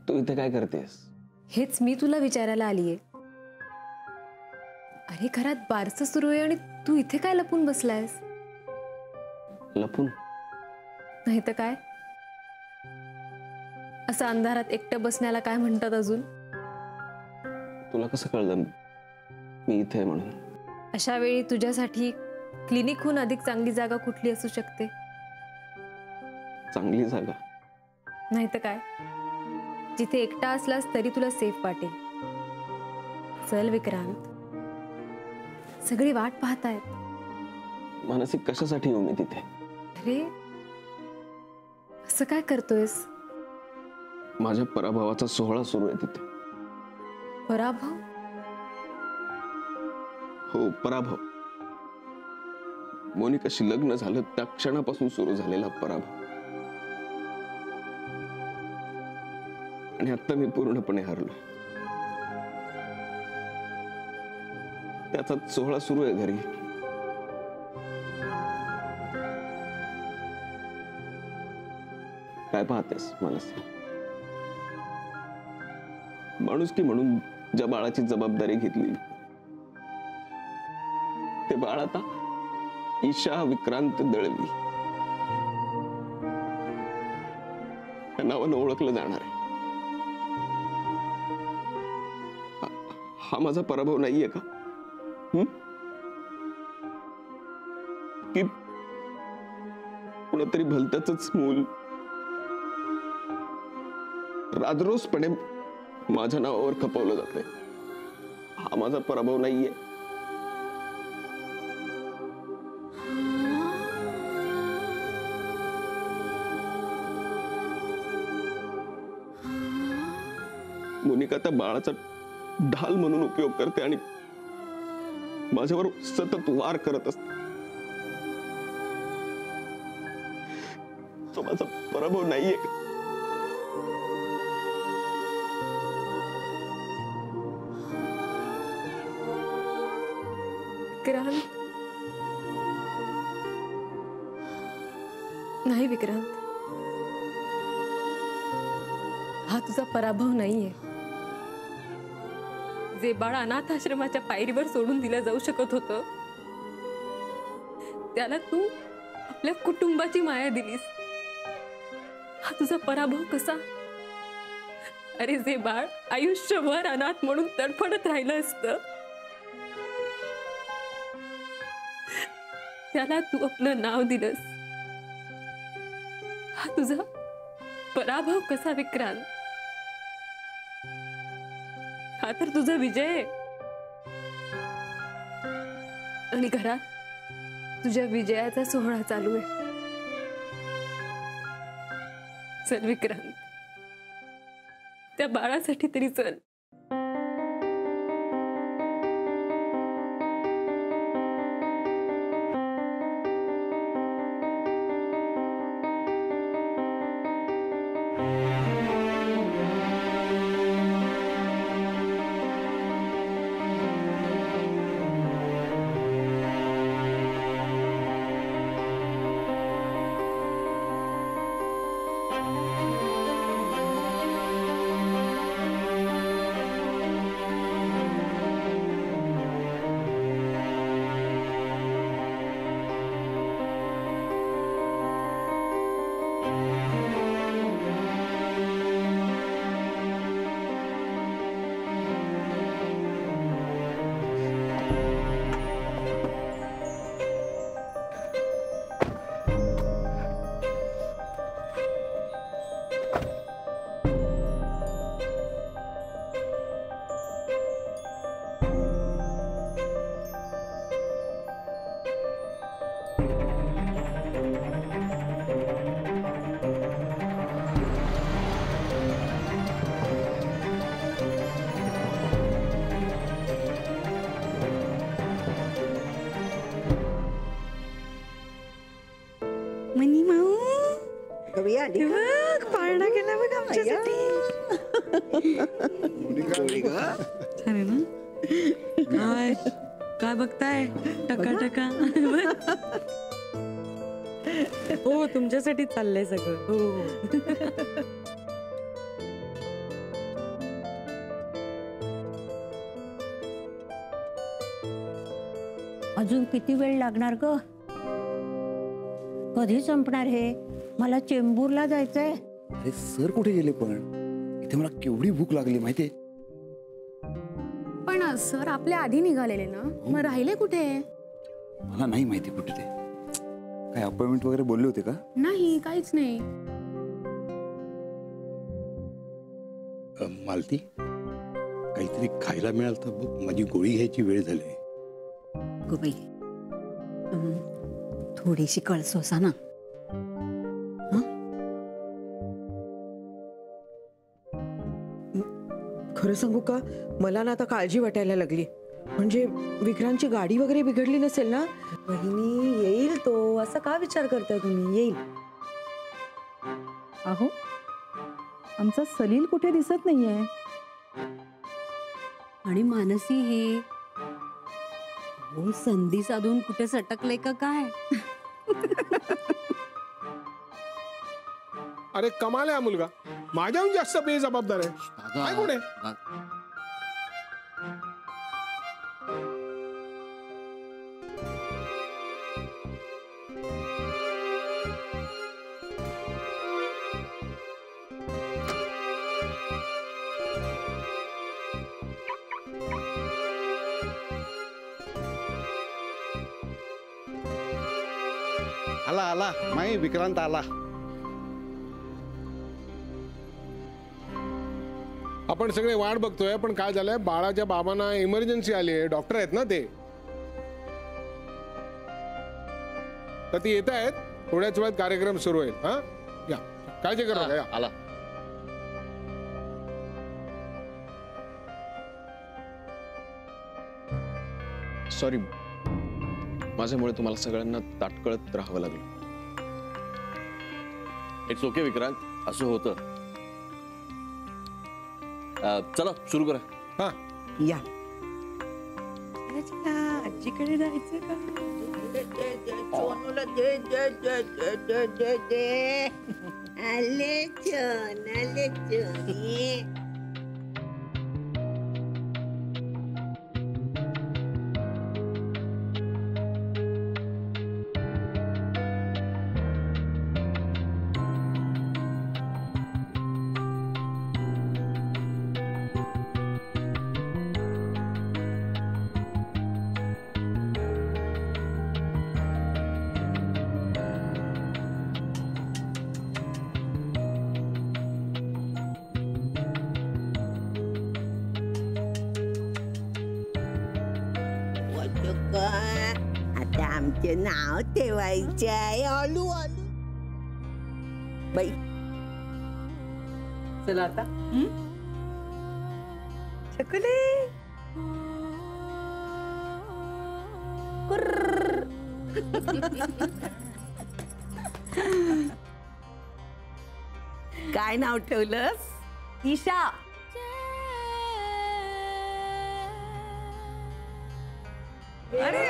तू इथे काय करतेस? हेच मी तुला विचारायला आलीये. अरे घरात बारसं सुरू आहे आणि तू इथे काय लपून बसलायस? लपून नाही तर काय? असं अंधारात एकटं बसण्याला काय म्हणतात अजून? तुला कसं कळलं मी इथे आहे म्हणून? अशा वेळी तुझ्यासाठी क्लिनिकहून अधिक चांगली जागा कुठली असू शकते? चांगली जागा? नाही तर काय? जिथे एकटा असलास तरी तुला सेफ वाटेल. चल विक्रांत, सगळी वाट पाहतायत. मानसिक कशासाठी येऊ मी तिथे? अरे असं काय करतोयस? माझ्या पराभवाचा सोहळा सुरू आहे तिथे. पराभव? हो, पराभव. मोनिकाशी लग्न झालं त्या क्षणापासून सुरू झालेला पराभव. आणि आता मी पूर्णपणे हरलो. त्याचा सोहळा सुरू आहे घरी. काय पाहतेस मानसी? माणुसकी म्हणून ज्या बाळाची जबाबदारी घेतली ते बाळ आता ईशा विक्रांत दळवी या नावानं ओळखलं जाणार आहे. हा माझा पराभव नाहीये का? की कुणीतरी भलत्याच मूल राजरोसपणे माझ्या नावावर खपवलं जातंय? हा माझा पराभव नाहीये. मोनिका त्या बाळाचा ढाल म्हणून उपयोग करते आणि माझ्यावर सतत वार करत असते. तो माझा पराभव नाहीये का? विक्रांत, नाही विक्रांत, हा तुझा पराभव नाहीये. जे बाळ अनाथ आश्रमाच्या पायरीवर सोडून दिलं जाऊ शकत होतं त्याला तू आपल्या कुटुंबाची माया दिलीस. हा तुझा पराभव कसा? अरे जे बाळ आयुष्यभर अनाथ म्हणून तडफडत राहिलं असतं त्याला तू आपलं नाव दिलंस. हा तुझा पराभव कसा विक्रांत? हा तर तुझा विजय आहे. आणि घरात तुझ्या विजयाचा सोहळा चालू आहे. चल विक्रांत, त्या बाळासाठी तरी चल. पाळणा केला बघ आमच्यासाठी. छान आहे ना? काय काय बघताय? टका टका. हो तुमच्यासाठी चाललंय सगळं. हो अजून किती वेळ लागणार ग? कधी संपणार हे? मला चेंबूरला जायचंय. अरे सर कुठे गेले पण? इथे मला केवढी भूक लागली माहितीये. पण सर आपल्या आधी निघालेले ना, मग राहिले कुठे? मला नाही माहिती कुठे ते. काय अपॉइंटमेंट वगैरे बोलले होते का? नाही, काहीच नाही. मालती, काहीतरी खायला मिळालं तर बघ, माझी गोळी घ्यायची वेळ झाली. गो बाई, थोडीशी कळसोसा ना. खरं सांगू का, मला ना आता काळजी वाटायला लागली. म्हणजे विक्रांतची गाडी वगैरे बिघडली नसेल ना? बहिणी, येईल तो. असं का विचार करताय तुम्ही? येईल. अहो, आमचा सलील कुठे दिसत नाहीये. आणि मानसी हे हो संधी साधून कुठे सटकले का काय? अरे कमाल आहे हा मुलगा, माझ्याहून जास्त बेजबाबदार आहे. काय कोण आहे? आला आला माई, विक्रांत आला. आपण सगळे वाट बघतोय, पण काय झालंय, बाळाच्या बाबांना इमर्जन्सी आली आहे. डॉक्टर आहेत ना ते, तर ती येत आहेत. थोड्याच वेळात कार्यक्रम सुरू होईल. हा, या, काळजी करू नका. या. आला. सॉरी, माझ्यामुळे तुम्हाला सगळ्यांना ताटकळत राहावं लागलं. इट्स ओके विक्रांत, असं होतं. चला सुरू करा. हा, या. आजीकडे जायचं का? आता आमचे नाव ठेवायचे आहे. आलू आलू बाई. चला आता. चकुले. काय नाव ठेवलंस? ईशा. अरे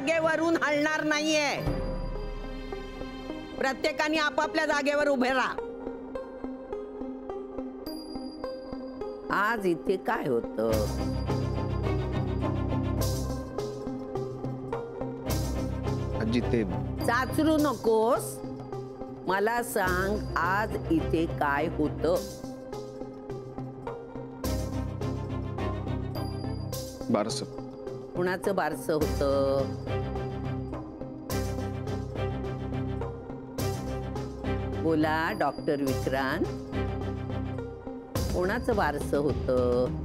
जागेवरून हलणार नाहीये. प्रत्येकाने आपापल्या जागेवर उभे राहा. आज इथे काय होतं? आजी ते चाचरू नकोस. मला सांग, आज इथे काय होतं? बारसं. कुणाचं बारसं होतं? बोला डॉक्टर विक्रांत, कोणाचं बारसं होतं?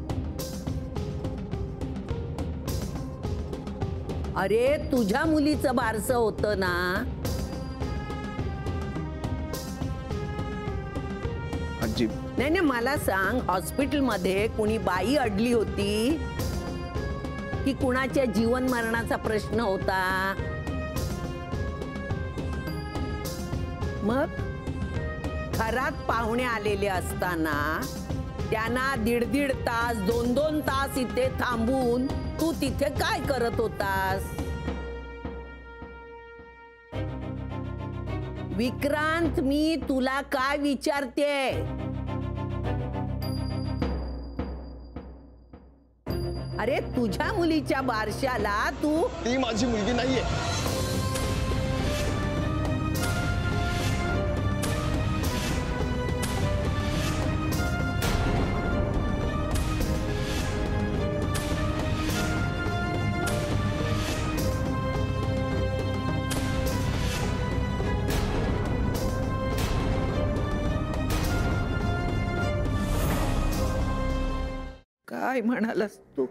अरे तुझ्या मुलीचं बारसं होतं ना? आजी नाही नाही, मला सांग, हॉस्पिटलमध्ये कुणी बाई अडली होती की कुणाच्या जीवन मरणाचा प्रश्न होता? मग घरात पाहुणे आलेले असताना त्यांना 1.5 तास 2 तास इथे थांबून तू तिथे काय करत होतास? विक्रांत, मी तुला काय विचारते? अरे तुझ्या मुलीच्या बारशाला तू... ती माझी मुलगी नाहीये. काय म्हणालास तू?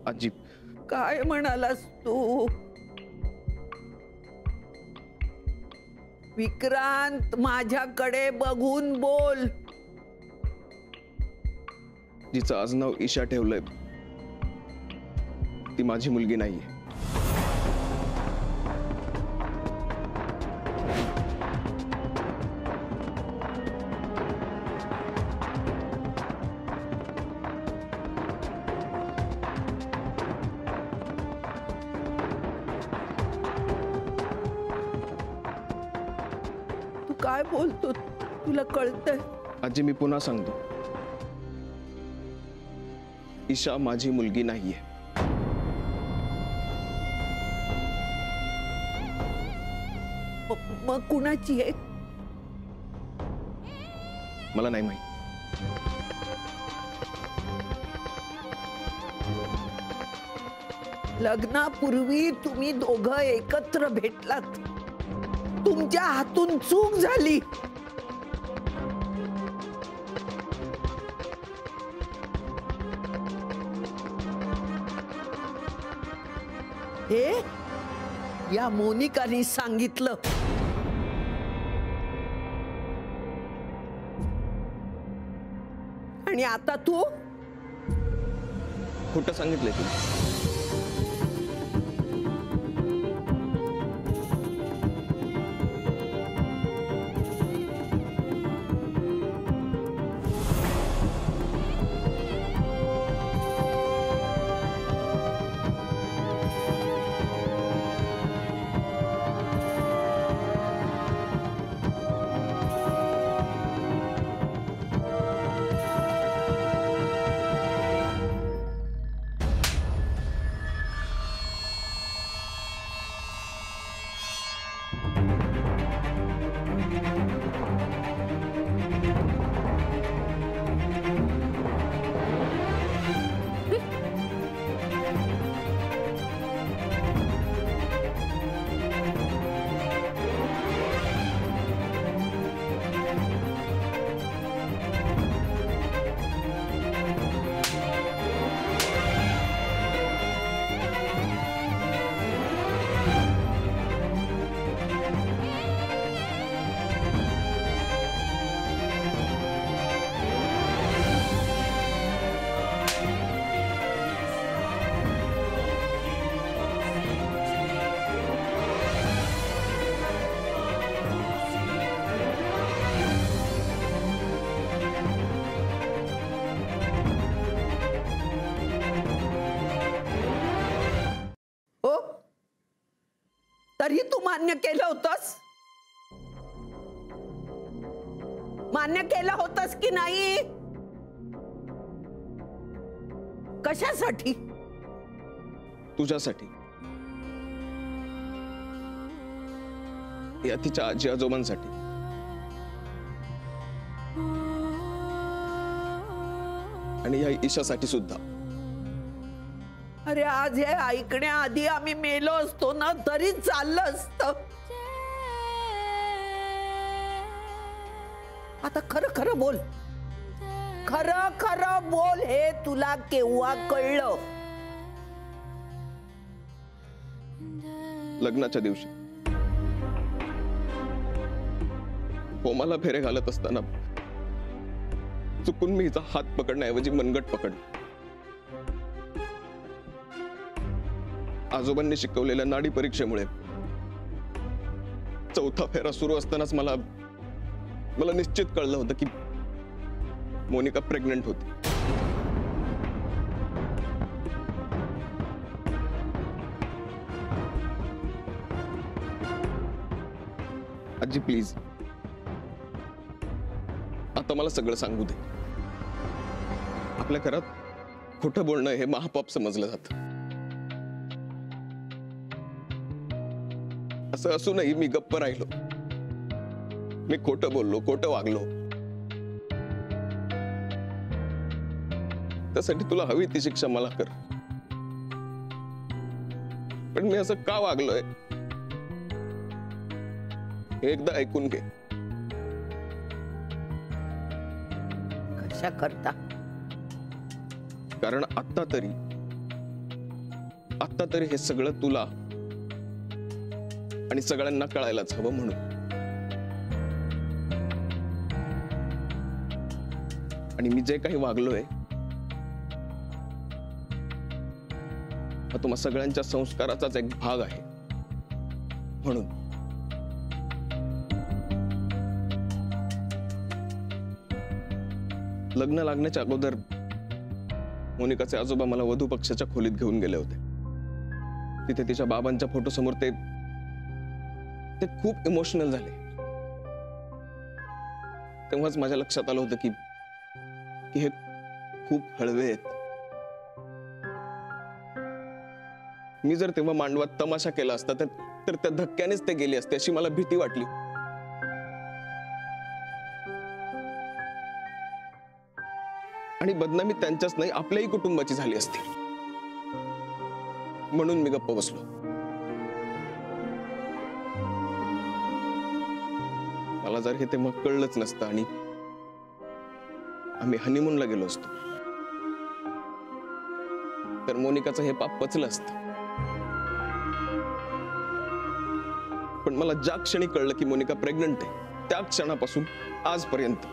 आजी काय म्हणालास तू? विक्रांत, माझ्याकडे बघून बोल. जिचं आज नाव ईशा ठेवलंय ती माझी मुलगी नाहीये. तू काय बोलतो? तुला कळतंय? आजी मी पुन्हा सांगतो, ईशा माझी मुलगी नाहीये. मग कुणाची आहे? मला नाही माहित. लग्नापूर्वी तुम्ही दोघं एकत्र भेटलात. तुमच्या हातून चूक झाली. हे या मोनिकाने सांगितलं. आणि आता तू खोटं सांगितलंय तुम्ही. तरी तू मान्य केलं होतंस? मान्य केलं होतंस की नाही? कशासाठी? तुझ्यासाठी, या तिच्या आजी आजोबांसाठी. आणि या ईशासाठी सुद्धा. अरे आज हे ऐकण्याआधी आम्ही मेलो असतो ना तरी चाललं असतं. आता खरं खरं बोल, खरं खरं बोल, हे तुला केव्हा कळलं? लग्नाच्या दिवशी होमाला फेरे घालत असताना चुकून मी हिचा हात पकडण्याऐवजी मनगट पकडला. आजोबांनी शिकवलेल्या नाडी परीक्षेमुळे चौथा फेरा सुरू असतानाच मला निश्चित कळलं होतं की मोनिका प्रेग्नंट होती. आजी प्लीज, आता मला सगळं सांगू दे. आपल्या घरात खोटं बोलणं हे महापाप समजलं जातं. असं असूनही मी गप्प राहिलो. मी खोटं बोललो, खोटं वागलो. त्यासाठी तुला हवी ती शिक्षा मला कर. पण मी असं का वागलोय हे एकदा ऐकून घे. कशा करता? कारण आता तरी हे सगळं तुला आणि सगळ्यांना कळायलाच हवं म्हणून. आणि मी जे काही वागलोय हा तुम्हा सगळ्यांच्या संस्काराचाच एक भाग आहे म्हणून. लग्न लागण्याच्या अगोदर मोनिकाचे आजोबा मला वधू पक्षाच्या खोलीत घेऊन गेले होते. तिथे तिच्या बाबांच्या फोटो समोर ते खूप इमोशनल झाले. तेव्हाच माझ्या लक्षात आलं होतं की हे खूप हळवे आहेत. मी जर तेव्हा मांडवात तमाशा केला असता तर त्या धक्क्यानेच ते गेले असते अशी मला भीती वाटली. आणि बदनामी त्यांच्याच नाही आपल्याही कुटुंबाची झाली असती. म्हणून मी गप्प बसलो. मला जर हे तेव्हा कळलंच नसतं आणि आम्ही हनीमूनला गेलो असतो तर मोनिकाचं हे पाप पचलं असतं. पण मला ज्या क्षणी कळलं की मोनिका प्रेग्नंट आहे त्या क्षणापासून आजपर्यंत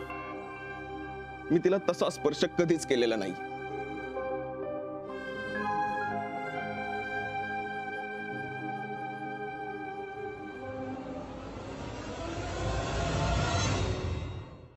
मी तिला तसा स्पर्श कधीच केलेला नाही.